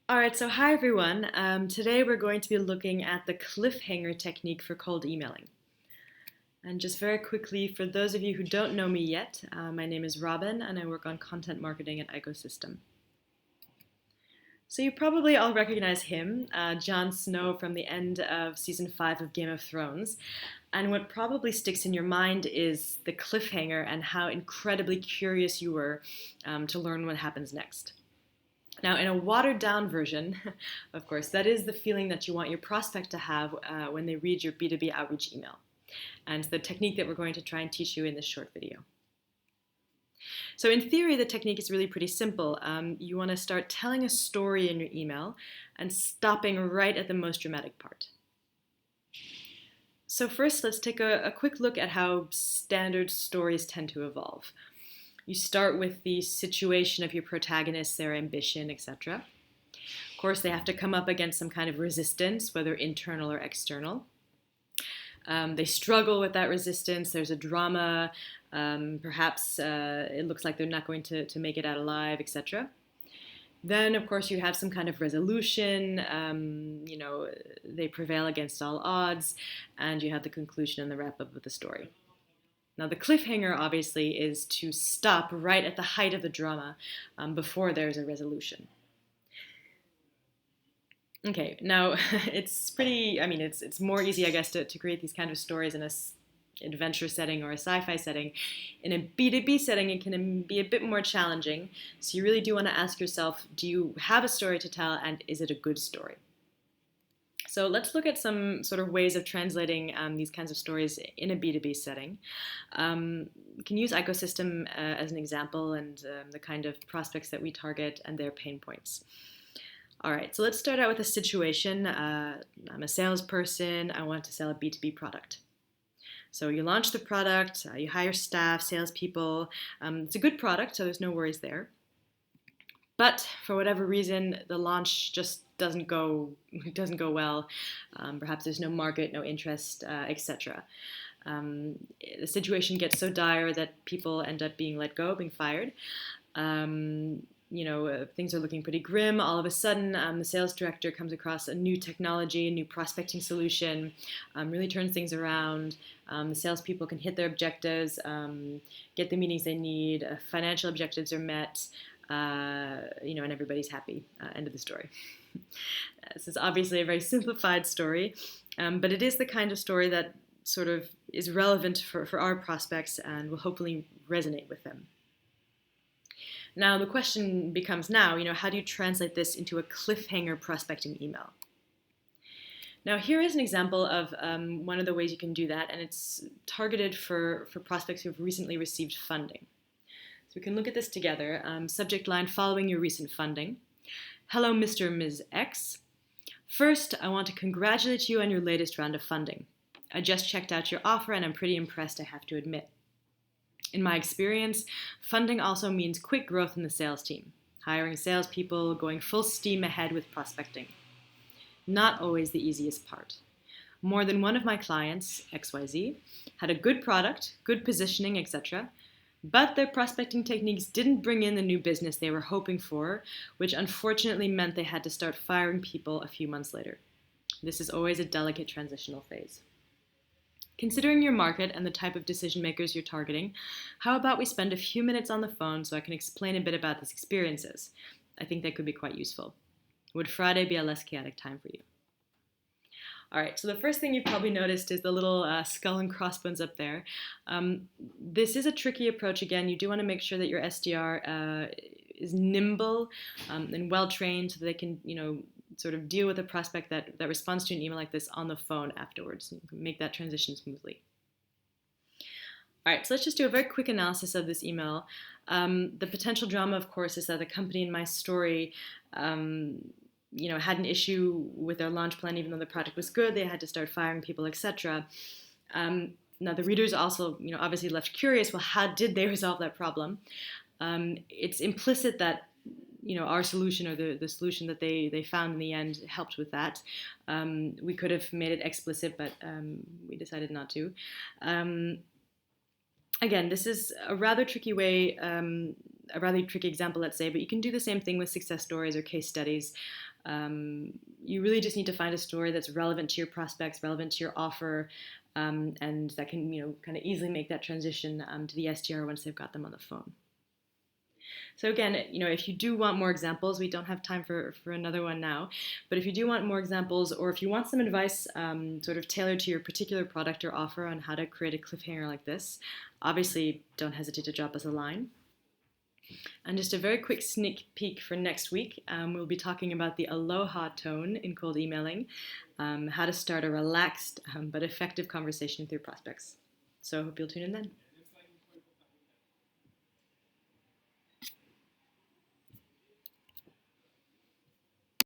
All right, so hi everyone. Today we're going to be looking at the cliffhanger technique for cold emailing. And just very quickly, for those of you who don't know me yet, my name is Robin and I work on content marketing at IKO. So you probably all recognize him, Jon Snow from the end of season 5 of Game of Thrones. And what probably sticks in your mind is the cliffhanger and how incredibly curious you were to learn what happens next. Now, in a watered down version, of course, that is the feeling that you want your prospect to have when they read your B2B outreach email. And the technique that we're going to try and teach you in this short video. So in theory, the technique is really pretty simple. You want to start telling a story in your email and stopping right at the most dramatic part. So first, let's take a quick look at how standard stories tend to evolve. You start with the situation of your protagonists, their ambition, etc. Of course, they have to come up against some kind of resistance, whether internal or external. They struggle with that resistance. There's a drama. Perhaps it looks like they're not going to make it out alive, etc. Then, of course, you have some kind of resolution. They prevail against all odds, and you have the conclusion and the wrap-up of the story. Now, the cliffhanger, obviously, is to stop right at the height of the drama before there's a resolution. Okay, now it's it's more easy, I guess, to create these kind of stories in a adventure setting or a sci-fi setting. In a B2B setting, it can be a bit more challenging. So you really do want to ask yourself, do you have a story to tell, and is it a good story? So let's look at some sort of ways of translating these kinds of stories in a B2B setting. We can use ecosystem as an example and the kind of prospects that we target and their pain points. All right, so let's start out with a situation. I'm a salesperson. I want to sell a B2B product. So you launch the product, you hire staff, salespeople. It's a good product, so there's no worries there. But for whatever reason, the launch just doesn't go well. Perhaps there's no market, no interest, etc. The situation gets so dire that people end up being let go, being fired. Things are looking pretty grim. All of a sudden, the sales director comes across a new technology, a new prospecting solution, really turns things around. The salespeople can hit their objectives, get the meetings they need, financial objectives are met, and everybody's happy. End of the story. This is obviously a very simplified story, but it is the kind of story that sort of is relevant for our prospects and will hopefully resonate with them. Now, the question becomes how do you translate this into a cliffhanger prospecting email? Now, here is an example of one of the ways you can do that, and it's targeted for prospects who have recently received funding. So we can look at this together. Subject line, following your recent funding. Hello, Mr. and Ms. X. First, I want to congratulate you on your latest round of funding. I just checked out your offer, and I'm pretty impressed, I have to admit. In my experience, funding also means quick growth in the sales team, hiring salespeople, going full steam ahead with prospecting. Not always the easiest part. More than one of my clients, XYZ, had a good product, good positioning, etc., but their prospecting techniques didn't bring in the new business they were hoping for, which unfortunately meant they had to start firing people a few months later. This is always a delicate transitional phase. Considering your market and the type of decision makers you're targeting, how about we spend a few minutes on the phone so I can explain a bit about these experiences? I think that could be quite useful. Would Friday be a less chaotic time for you? All right, so the first thing you've probably noticed is the little skull and crossbones up there. This is a tricky approach. Again, you do want to make sure that your SDR is nimble and well-trained so that they can, sort of deal with a prospect that responds to an email like this on the phone afterwards. You can make that transition smoothly. All right, so let's just do a very quick analysis of this email. The potential drama, of course, is that the company in my story had an issue with their launch plan, even though the product was good. They had to start firing people, etc. Now, the readers also, obviously left curious, well, how did they resolve that problem? It's implicit that our solution or the solution that they found in the end helped with that. We could have made it explicit, but we decided not to. Again, this is a rather tricky way a rather tricky example, let's say, but you can do the same thing with success stories or case studies. You really just need to find a story that's relevant to your prospects, relevant to your offer, and that can, kind of easily make that transition to the SDR once they've got them on the phone. So again, if you do want more examples, we don't have time for another one now, but if you do want more examples, or if you want some advice sort of tailored to your particular product or offer on how to create a cliffhanger like this, obviously don't hesitate to drop us a line. And just a very quick sneak peek for next week, we'll be talking about the aloha tone in cold emailing, how to start a relaxed but effective conversation with your prospects. So I hope you'll tune in then.